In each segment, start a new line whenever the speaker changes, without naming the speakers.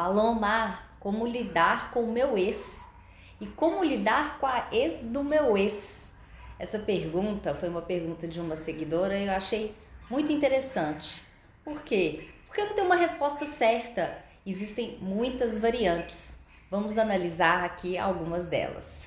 Paloma, como lidar com o meu ex? E como lidar com a ex do meu ex? Essa pergunta foi uma pergunta de uma seguidora e eu achei muito interessante. Por quê? Porque não tem uma resposta certa. Existem muitas variantes. Vamos analisar aqui algumas delas.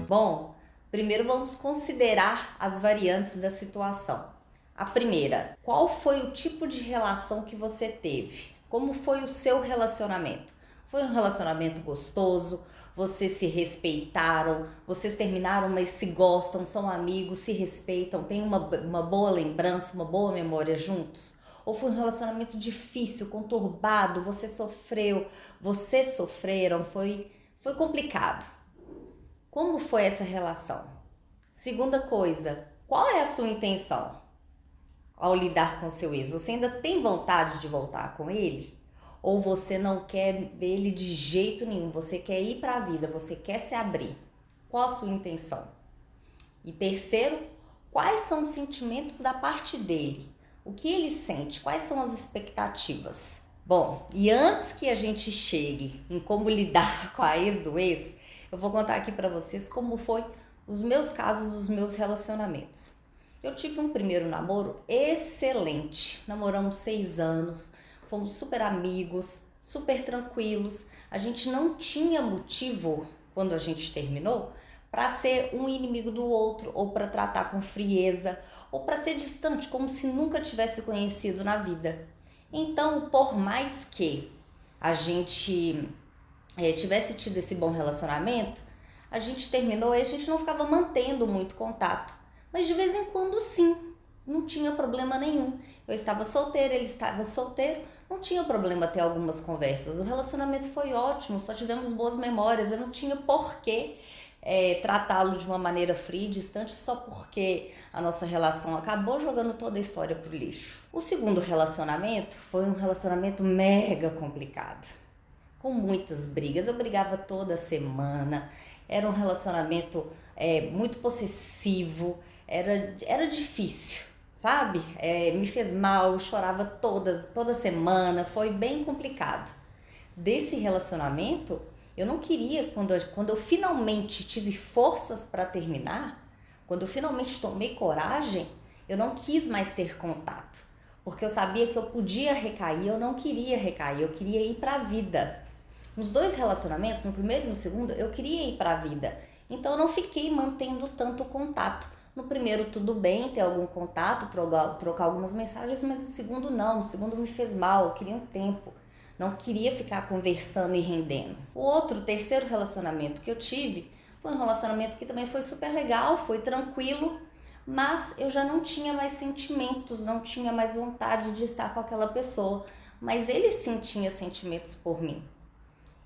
Bom, primeiro vamos considerar as variantes da situação. A primeira, qual foi o tipo de relação que você teve? Como foi o seu relacionamento? Foi um relacionamento gostoso? Vocês se respeitaram? Vocês terminaram, mas se gostam, são amigos, se respeitam, têm uma boa lembrança, uma boa memória juntos? Ou foi um relacionamento difícil, conturbado? Você sofreu, vocês sofreram, foi complicado. Como foi essa relação? Segunda coisa, qual é a sua intenção ao lidar com seu ex? Você ainda tem vontade de voltar com ele? Ou você não quer ver ele de jeito nenhum? Você quer ir para a vida, você quer se abrir? Qual a sua intenção? E terceiro, quais são os sentimentos da parte dele? O que ele sente? Quais são as expectativas? Bom, e antes que a gente chegue em como lidar com a ex do ex, eu vou contar aqui para vocês como foi os meus casos, os meus relacionamentos. Eu tive um primeiro namoro excelente, namoramos 6 anos, fomos super amigos, super tranquilos, a gente não tinha motivo, quando a gente terminou, para ser um inimigo do outro, ou para tratar com frieza, ou para ser distante, como se nunca tivesse conhecido na vida. Então, por mais que a gente tivesse tido esse bom relacionamento, a gente terminou e a gente não ficava mantendo muito contato. Mas de vez em quando sim, não tinha problema nenhum. Eu estava solteira, ele estava solteiro, não tinha problema ter algumas conversas. O relacionamento foi ótimo, só tivemos boas memórias, eu não tinha porquê tratá-lo de uma maneira fria e distante só porque a nossa relação acabou jogando toda a história pro lixo. O segundo relacionamento foi um relacionamento mega complicado, com muitas brigas. Eu brigava toda semana, era um relacionamento muito possessivo, era difícil, sabe? Me fez mal, eu chorava toda semana, foi bem complicado. Desse relacionamento, eu não queria, quando eu finalmente tive forças para terminar, quando eu finalmente tomei coragem, eu não quis mais ter contato, porque eu sabia que eu podia recair, eu não queria recair, eu queria ir para a vida. Nos dois relacionamentos, no primeiro e no segundo, eu queria ir para a vida, então eu não fiquei mantendo tanto contato. No primeiro tudo bem ter algum contato, trocar algumas mensagens, mas no segundo não, no segundo me fez mal, eu queria um tempo. Não queria ficar conversando e rendendo. O terceiro relacionamento que eu tive foi um relacionamento que também foi super legal, foi tranquilo, mas eu já não tinha mais sentimentos, não tinha mais vontade de estar com aquela pessoa. Mas ele sim tinha sentimentos por mim.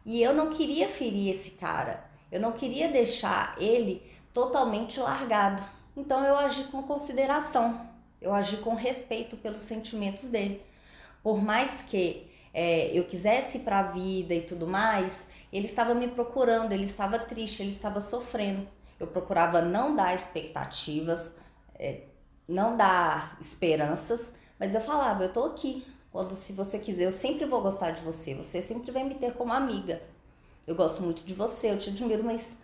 E eu não queria ferir esse cara, eu não queria deixar ele totalmente largado. Então eu agi com consideração, eu agi com respeito pelos sentimentos dele. Por mais que eu quisesse ir para a vida e tudo mais, ele estava me procurando, ele estava triste, ele estava sofrendo. Eu procurava não dar expectativas, não dar esperanças, mas eu falava, eu tô aqui. Se você quiser, eu sempre vou gostar de você, você sempre vai me ter como amiga. Eu gosto muito de você, eu te admiro, mas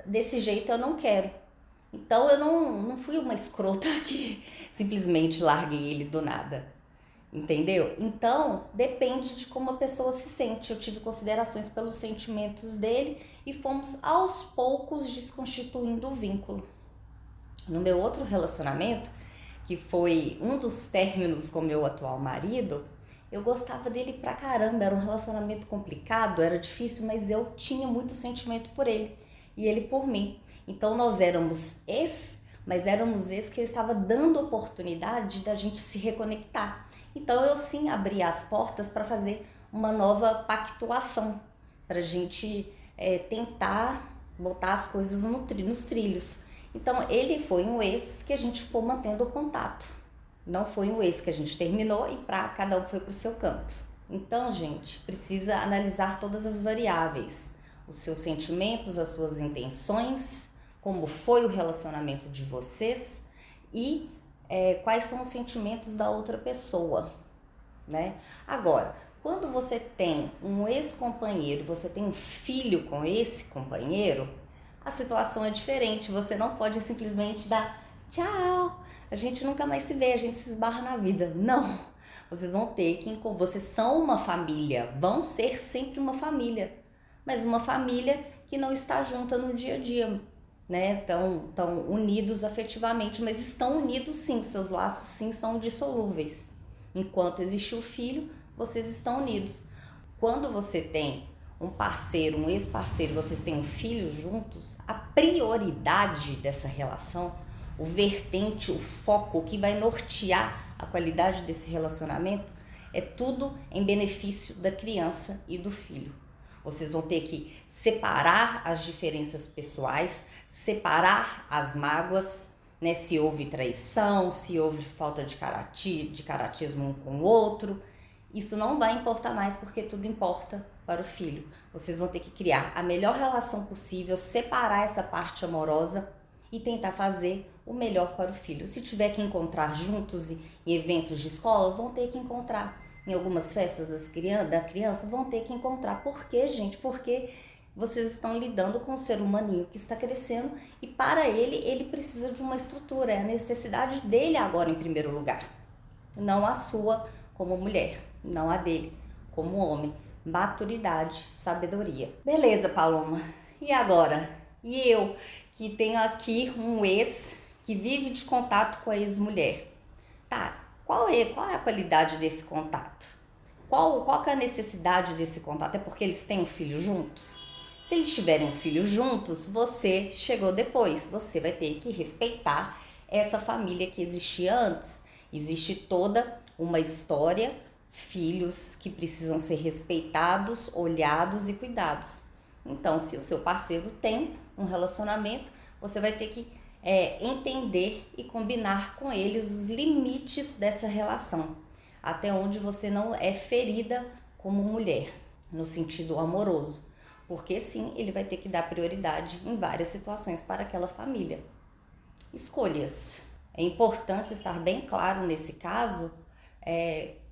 desse jeito eu não quero. Então eu não fui uma escrota que simplesmente larguei ele do nada. Entendeu? Então, depende de como a pessoa se sente. Eu tive considerações pelos sentimentos dele e fomos aos poucos desconstituindo o vínculo. No meu outro relacionamento, que foi um dos términos com meu atual marido, eu gostava dele pra caramba, era um relacionamento complicado, era difícil, mas eu tinha muito sentimento por ele e ele por mim. Então nós éramos ex, mas éramos ex que eu estava dando oportunidade da gente se reconectar. Então eu sim abri as portas para fazer uma nova pactuação, para a gente tentar botar as coisas nos trilhos. Então ele foi um ex que a gente ficou mantendo o contato, não foi um ex que a gente terminou e cada um foi para o seu canto. Então, gente, precisa analisar todas as variáveis, os seus sentimentos, as suas intenções, como foi o relacionamento de vocês e quais são os sentimentos da outra pessoa, né? Agora, quando você tem um ex-companheiro, você tem um filho com esse companheiro, a situação é diferente. Você não pode simplesmente dar tchau, a gente nunca mais se vê, a gente se esbarra na vida. Não, vocês vão ter que, vocês são uma família, vão ser sempre uma família, mas uma família que não está junta no dia a dia, né? Tão unidos afetivamente, mas estão unidos sim, os seus laços sim são indissolúveis. Enquanto existe o filho, vocês estão unidos. Quando você tem um parceiro, um ex-parceiro, vocês têm um filho juntos, a prioridade dessa relação, o vertente, o foco, o que vai nortear a qualidade desse relacionamento, é tudo em benefício da criança e do filho. Vocês vão ter que separar as diferenças pessoais, separar as mágoas, né? Se houve traição, se houve falta de caratismo um com o outro, isso não vai importar mais, porque tudo importa para o filho. Vocês vão ter que criar a melhor relação possível, separar essa parte amorosa e tentar fazer o melhor para o filho. Se tiver que encontrar juntos em eventos de escola, vão ter que encontrar. Em algumas festas da criança, vão ter que encontrar. Por quê, gente? Porque vocês estão lidando com um ser humaninho que está crescendo e para ele precisa de uma estrutura. É a necessidade dele agora em primeiro lugar, não a sua como mulher, não a dele como homem. Maturidade, sabedoria. Beleza, Paloma. E agora? E eu, que tenho aqui um ex que vive de contato com a ex-mulher. Tá, qual é a qualidade desse contato? Qual que é a necessidade desse contato? É porque eles têm um filho juntos? Se eles tiverem um filho juntos, você chegou depois. Você vai ter que respeitar essa família que existia antes. Existe toda uma história, filhos que precisam ser respeitados, olhados e cuidados. Então, se o seu parceiro tem um relacionamento, você vai ter que entender e combinar com eles os limites dessa relação, até onde você não é ferida como mulher, no sentido amoroso, porque sim, ele vai ter que dar prioridade em várias situações para aquela família. Escolhas. É importante estar bem claro nesse caso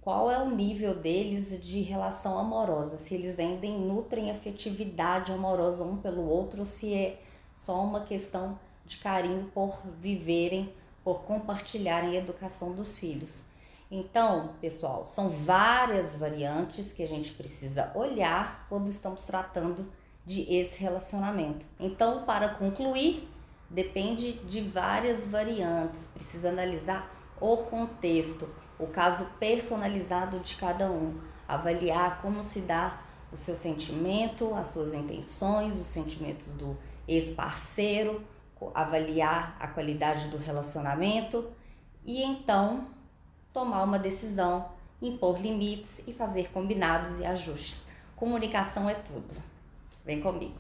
qual é o nível deles de relação amorosa, se eles ainda nutrem afetividade amorosa um pelo outro, se é só uma questão de carinho por viverem, por compartilharem a educação dos filhos. Então, pessoal, são várias variantes que a gente precisa olhar quando estamos tratando de esse relacionamento. Então, para concluir, depende de várias variantes, precisa analisar o contexto, o caso personalizado de cada um, avaliar como se dá o seu sentimento, as suas intenções, os sentimentos do ex-parceiro, avaliar a qualidade do relacionamento e então tomar uma decisão, impor limites e fazer combinados e ajustes. Comunicação é tudo. Vem comigo.